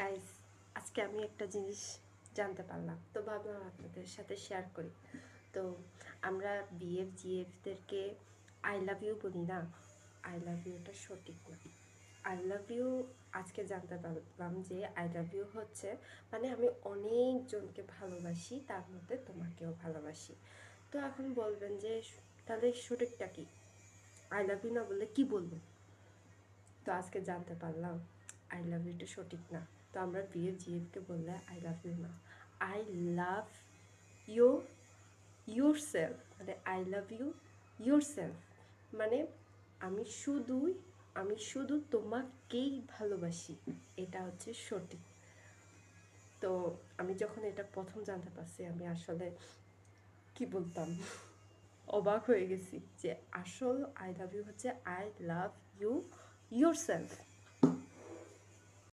Guys, আজকে আমি একটা জিনিস জানতে পারলাম, তো ভাবলাম আপনাদের সাথে শেয়ার করি। তো আমরা বিএফ জিএফদেরকে আই লাভ ইউ বলি না, আই লাভ ইউটা সঠিক না। আই লাভ ইউ আজকে জানতে পারলাম যে আই লাভ ইউ হচ্ছে মানে আমি অনেকজনকে ভালোবাসি, তার মধ্যে তোমাকেও ভালোবাসি। তো এখন বলবেন যে তাহলে সঠিকটা কি? আই লাভ ইউ না বললে কি বলবো? তো আজকে জানতে পারলাম আই লাভ ইউটা সঠিক না। তো আমরা বিএফ জিএফকে বললে আই লাভ ইউ না, I love you yourself, মানে I love you yourself, মানে আমি শুধু তোমাকেই ভালোবাসি, এটা হচ্ছে সঠিক। তো আমি যখন এটা প্রথম জানতে পারছি, আমি আসলে কি বলতাম, অবাক হয়ে গেছি যে আসল আই লাভ ইউ হচ্ছে I love you your self.